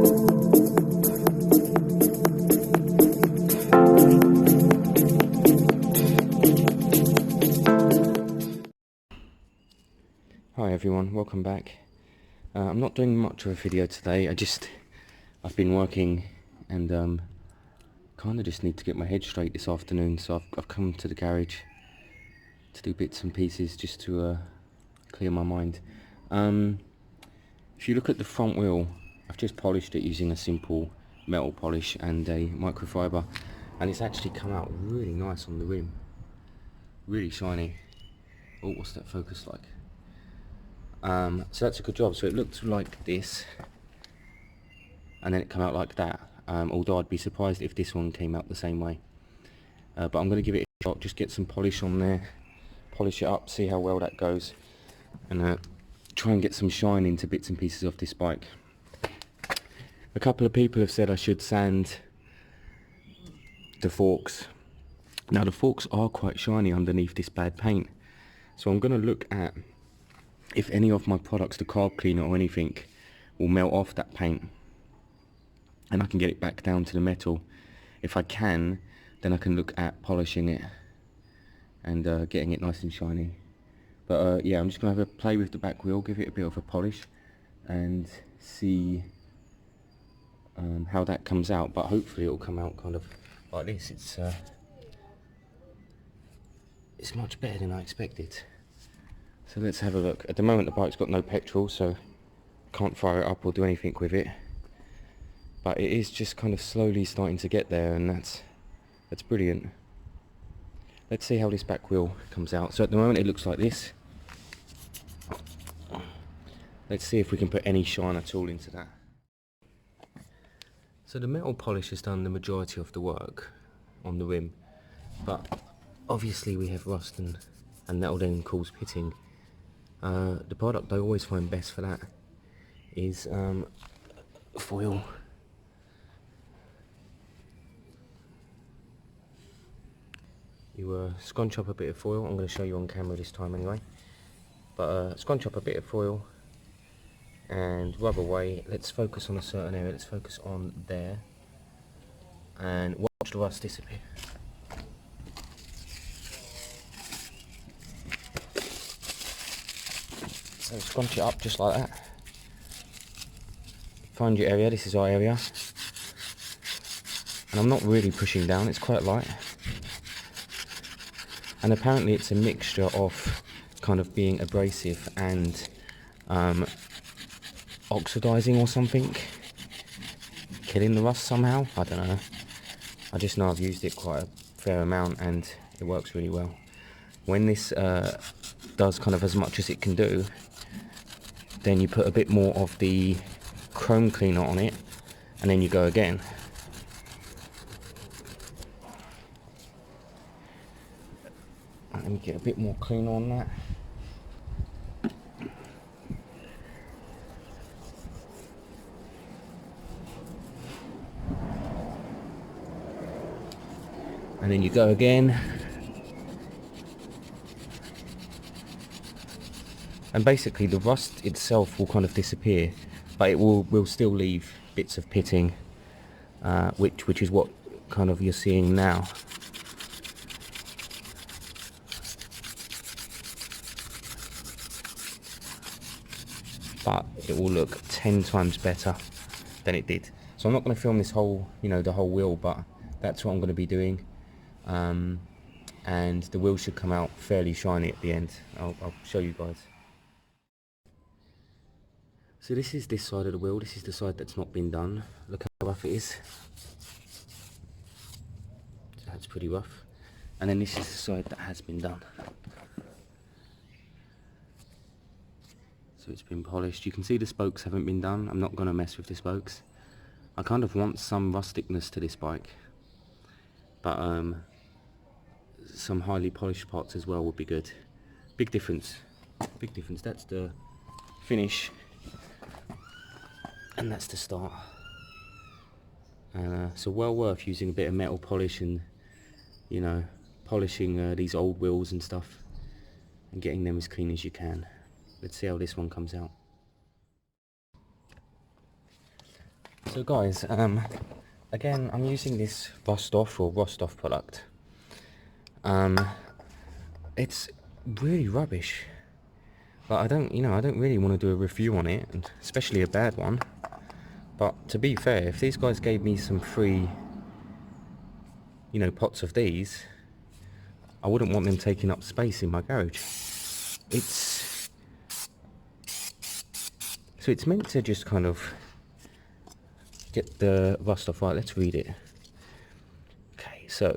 Hi everyone, welcome back. I'm not doing much of a video today. I've been working and kind of just need to get my head straight this afternoon, so I've come to the garage to do bits and pieces just to clear my mind. If you look at the front wheel, I've just polished it using a simple metal polish and a microfiber, and it's actually come out really nice on the rim, really shiny. Oh, what's that focus like? So that's a good job. So it looked like this, and then it came out like that, although I'd be surprised if this one came out the same way. But I'm going to give it a shot, just get some polish on there, polish it up, see how well that goes, and try and get some shine into bits and pieces of this bike. A couple of people have said I should sand the forks. Now the forks are quite shiny underneath this bad paint, so I'm going to look at if any of my products, the carb cleaner or anything, will melt off that paint and I can get it back down to the metal. If I can, then I can look at polishing it and getting it nice and shiny. But yeah, I'm just going to have a play with the back wheel, give it a bit of a polish and see how that comes out. But hopefully it'll come out kind of like this. It's much better than I expected. So let's have a look. At the moment the bike's got no petrol, so can't fire it up or do anything with it. But it is just kind of slowly starting to get there, and that's brilliant. Let's see how this back wheel comes out. So at the moment it looks like this. Let's see if we can put any shine at all into that. So the metal polish has done the majority of the work on the rim, but obviously we have rust and that will then cause pitting. The product I always find best for that is foil. You scrunch up a bit of foil. I'm going to show you on camera this time anyway. But scrunch up a bit of foil and rub away. Let's focus on a certain area. Let's focus on there and watch the rust disappear. So scrunch it up just like that. Find your area. This is our area, and I'm not really pushing down, it's quite light, and apparently it's a mixture of kind of being abrasive and oxidizing or something, killing the rust somehow. I don't know, I just know I've used it quite a fair amount and it works really well. When this does kind of as much as it can do, then you put a bit more of the chrome cleaner on it and then you go again. Let me get a bit more cleaner on that. And then you go again. And basically the rust itself will kind of disappear, but it will still leave bits of pitting, which is what kind of you're seeing now. But it will look 10 times better than it did. So I'm not going to film this whole, the whole wheel, but that's what I'm going to be doing. And the wheel should come out fairly shiny at the end. I'll show you guys. So this is this side of the wheel. This is the side that's not been done. Look how rough it is. That's pretty rough. And then this is the side that has been done. So it's been polished. You can see the spokes haven't been done. I'm not going to mess with the spokes. I kind of want some rusticness to this bike, but some highly polished parts as well would be good. Big difference. Big difference. That's the finish, and that's the start. So well worth using a bit of metal polish and polishing these old wheels and stuff and getting them as clean as you can. Let's see how this one comes out. So guys, again, I'm using this Rostov product. It's really rubbish. Like, I don't really want to do a review on it, and especially a bad one. But to be fair, if these guys gave me some free, pots of these, I wouldn't want them taking up space in my garage. So it's meant to just kind of get the rust off. Right, let's read it. Okay, so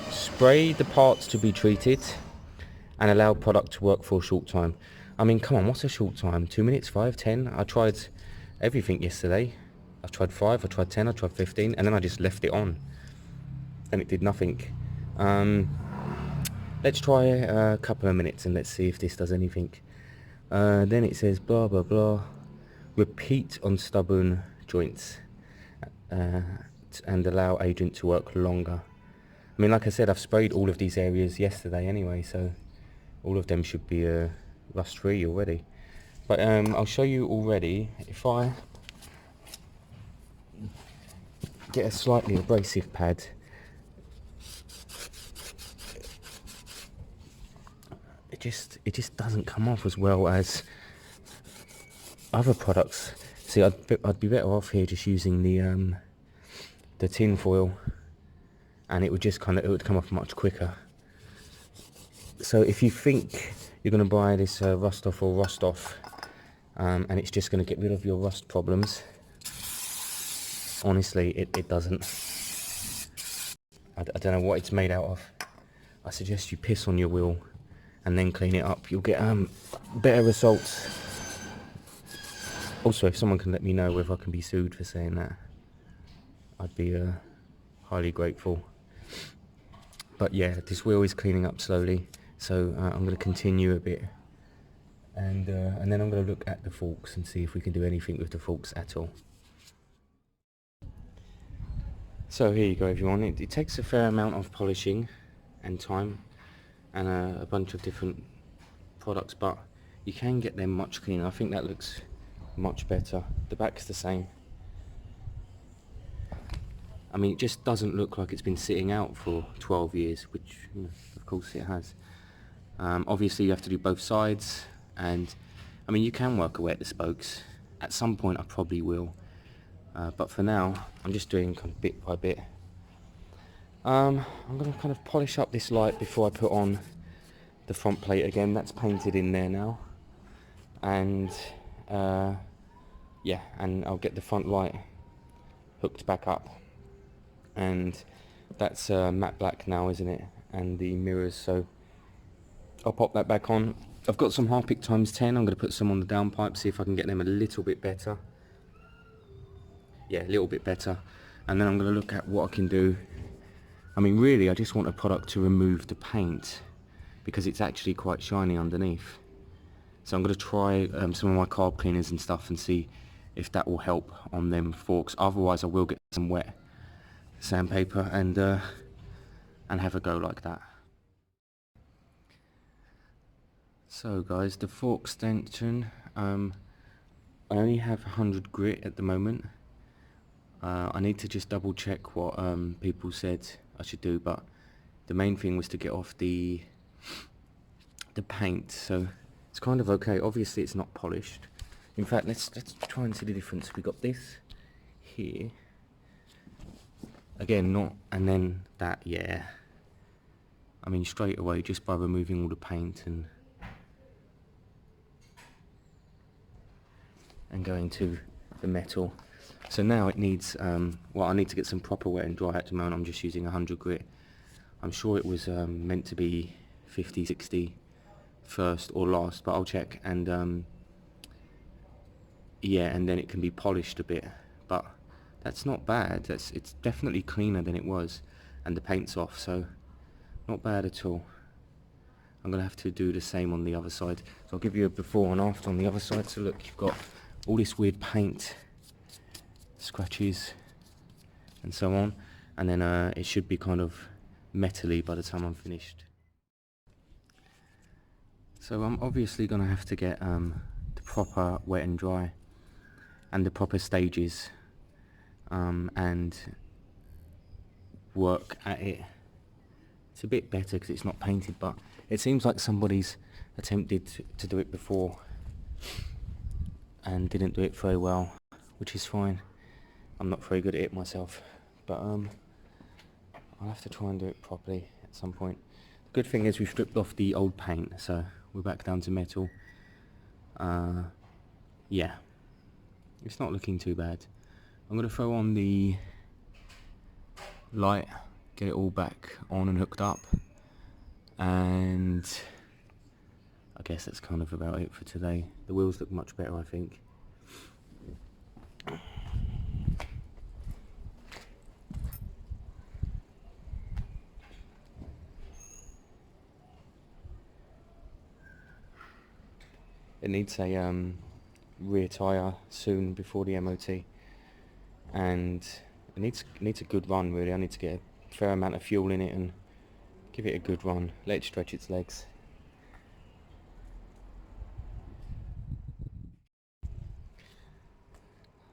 spray the parts to be treated and allow product to work for a short time. I mean, come on, what's a short time? 2 minutes, 5, 10? I tried everything yesterday. I tried 5, I tried 10, I tried 15, and then I just left it on and it did nothing. Let's try a couple of minutes and let's see if this does anything. Then it says blah blah blah, repeat on stubborn joints and allow agent to work longer. I mean, like I said, I've sprayed all of these areas yesterday anyway, so all of them should be rust free already. But I'll show you already. If I get a slightly abrasive pad, it just doesn't come off as well as other products. See, I'd be better off here just using the tin foil, and it would come off much quicker. So if you think you're going to buy this Rostov, and it's just going to get rid of your rust problems, honestly, it doesn't. I don't know what it's made out of. I suggest you piss on your wheel and then clean it up. You'll get better results. Also, if someone can let me know whether I can be sued for saying that, I'd be highly grateful. But yeah, this wheel is cleaning up slowly, so I'm going to continue a bit, and then I'm going to look at the forks and see if we can do anything with the forks at all. So here you go, everyone. It takes a fair amount of polishing and time and a bunch of different products, but you can get them much cleaner. I think that looks much better. The back's the same. I mean, it just doesn't look like it's been sitting out for 12 years, which, of course it has. Obviously you have to do both sides, and I mean, you can work away at the spokes. At some point I probably will, but for now I'm just doing kind of bit by bit. I'm going to kind of polish up this light before I put on the front plate again. That's painted in there now, and yeah, and I'll get the front light hooked back up, and that's matte black now, isn't it? And the mirrors, so I'll pop that back on. I've got some Harpic ×10. I'm going to put some on the downpipe, see if I can get them a little bit better. Yeah, a little bit better. And then I'm going to look at what I can do. I mean, really, I just want a product to remove the paint, because it's actually quite shiny underneath. So I'm going to try some of my carb cleaners and stuff and see if that will help on them forks. Otherwise I will get some wet sandpaper and have a go like that. So guys, the fork extension, I only have 100 grit at the moment. I need to just double check what people said I should do, but the main thing was to get off the paint, so it's kind of okay. Obviously it's not polished. In fact, let's try and see the difference. We got this here again, not, and then that. Yeah, I mean, straight away, just by removing all the paint and going to the metal. So now it needs well, I need to get some proper wet and dry. At the moment I'm just using 100 grit. I'm sure it was meant to be 50, 60 first or last, but I'll check. And yeah, and then it can be polished a bit, but that's not bad. It's definitely cleaner than it was, and the paint's off, so not bad at all. I'm gonna have to do the same on the other side, so I'll give you a before and after on the other side. So look, you've got all this weird paint scratches and so on, and then it should be kind of metally by the time I'm finished. So I'm obviously gonna have to get the proper wet and dry, and the proper stages, and work at it. It's a bit better because it's not painted, but it seems like somebody's attempted to do it before and didn't do it very well, which is fine. I'm not very good at it myself, but I'll have to try and do it properly at some point. The good thing is we've stripped off the old paint, so we're back down to metal. Yeah, it's not looking too bad. I'm going to throw on the light, get it all back on and hooked up, and I guess that's kind of about it for today. The wheels look much better, I think. It needs a rear tyre soon before the MOT, and it needs a good run really. I need to get a fair amount of fuel in it and give it a good run, let it stretch its legs.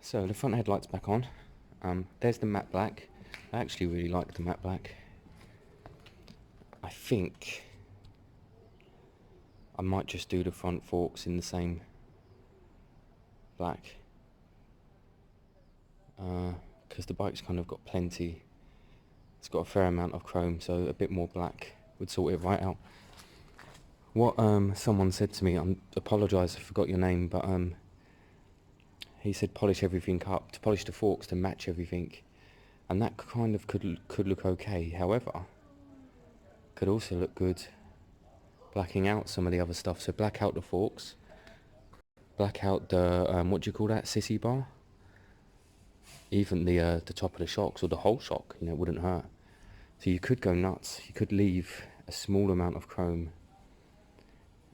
So the front headlight's back on. There's the matte black. I actually really like the matte black. I think I might just do the front forks in the same black, because the bike's kind of got plenty. It's got a fair amount of chrome, so a bit more black would sort it right out. What someone said to me, I apologise, I forgot your name, but he said polish everything up, to polish the forks to match everything, and that kind of could look okay. However, could also look good blacking out some of the other stuff. So black out the forks, black out the what do you call that, sissy bar, even the top of the shocks, or the whole shock, you know, it wouldn't hurt. So you could go nuts. You could leave a small amount of chrome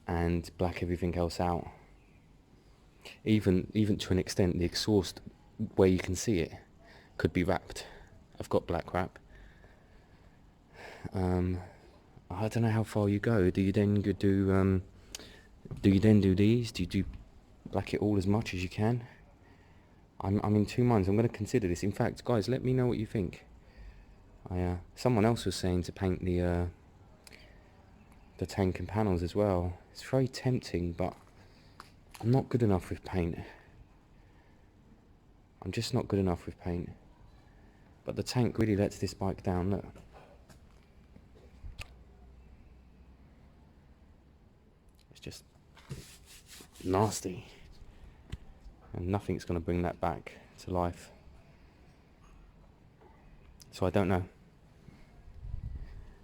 and black everything else out. Even to an extent, the exhaust, where you can see it, could be wrapped. I've got black wrap. I don't know how far you go. Do you then do these? Do you do black it all as much as you can? I'm in two minds. I'm going to consider this. In fact, guys, let me know what you think. Someone else was saying to paint the tank and panels as well. It's very tempting, but I'm not good enough with paint. I'm just not good enough with paint. But the tank really lets this bike down, look. It's just nasty. And nothing's going to bring that back to life. So I don't know.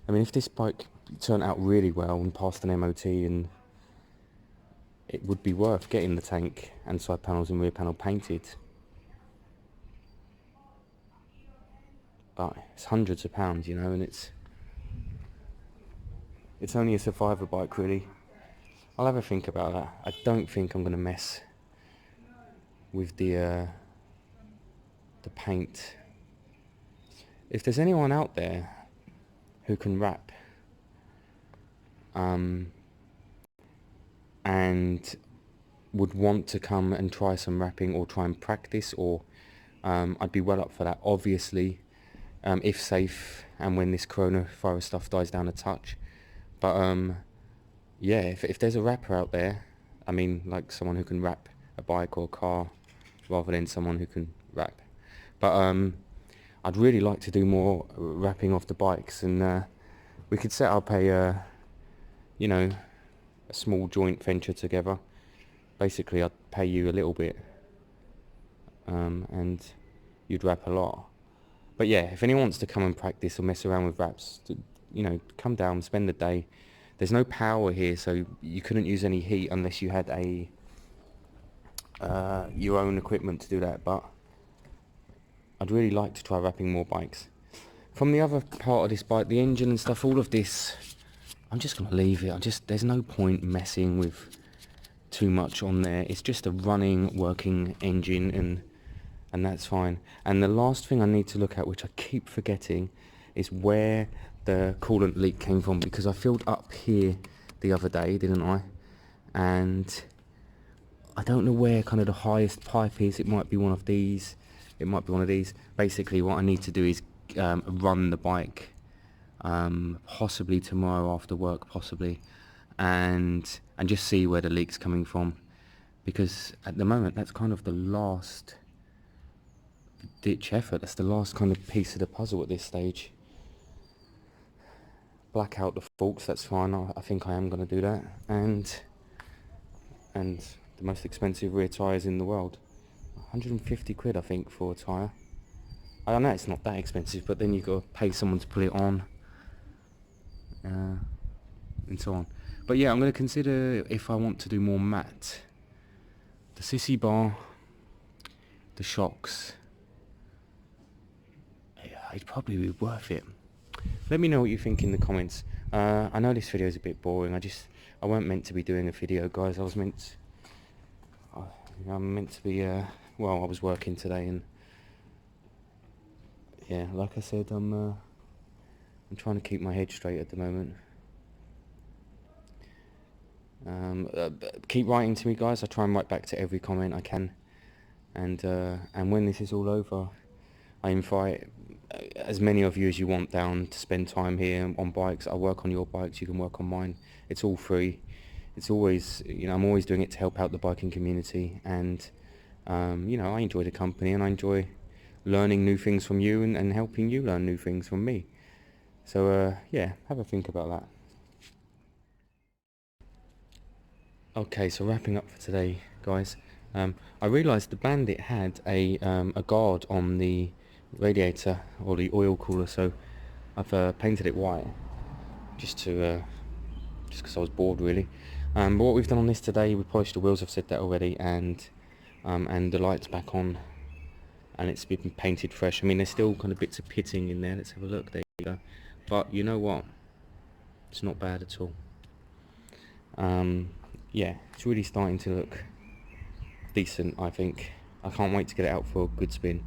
I mean, if this bike turned out really well and passed an MOT, and it would be worth getting the tank and side panels and rear panel painted. But it's hundreds of pounds, you know, and it's only a survivor bike, really. I'll have a think about that. I don't think I'm going to mess with the paint. If there's anyone out there who can wrap, and would want to come and try some wrapping or try and practice, or I'd be well up for that, obviously, if safe and when this coronavirus stuff dies down a touch. But yeah, if there's a wrapper out there, I mean, like someone who can wrap a bike or a car rather than someone who can wrap. But I'd really like to do more wrapping off the bikes, and we could set up a you know, a small joint venture together. Basically, I'd pay you a little bit, and you'd wrap a lot. But yeah, if anyone wants to come and practice or mess around with wraps, you know, come down, spend the day. There's no power here, so you couldn't use any heat unless you had your own equipment to do that. But I'd really like to try wrapping more bikes. From the other part of this bike, the engine and stuff, all of this, I'm just going to leave it. There's no point messing with too much on there. It's just a running, working engine, and that's fine. And the last thing I need to look at, which I keep forgetting, is where the coolant leak came from, because I filled up here the other day, didn't I? And I don't know where kind of the highest pipe is. It might be one of these. It might be one of these. Basically, what I need to do is run the bike, possibly tomorrow after work, possibly, and just see where the leak's coming from, because at the moment that's kind of the last ditch effort. That's the last kind of piece of the puzzle at this stage. Black out the forks, that's fine. I think I am going to do that, and the most expensive rear tyres in the world, 150 quid I think for a tyre. I know it's not that expensive, but then you've got to pay someone to put it on, and so on. But yeah, I'm going to consider if I want to do more matte. The sissy bar, the shocks, it'd probably be worth it. Let me know what you think in the comments. I know this video is a bit boring. I weren't meant to be doing a video, guys. I'm meant to be, well, I was working today, and yeah, like I said, I'm trying to keep my head straight at the moment. Keep writing to me, guys. I try and write back to every comment I can, and when this is all over, I invite as many of you as you want down to spend time here on bikes. I work on your bikes, you can work on mine. It's all free. It's always, I'm always doing it to help out the biking community, and I enjoy the company, and I enjoy learning new things from you, and helping you learn new things from me. So yeah, have a think about that. Okay, so wrapping up for today, guys. I realised the Bandit had a guard on the radiator, or the oil cooler, so I've painted it white, just because I was bored, really. But what we've done on this today, we polished the wheels, I've said that already, and the lights back on, and it's been painted fresh. I mean, there's still kind of bits of pitting in there. Let's have a look. There you go. But you know what? It's not bad at all. Yeah, it's really starting to look decent, I think. I can't wait to get it out for a good spin.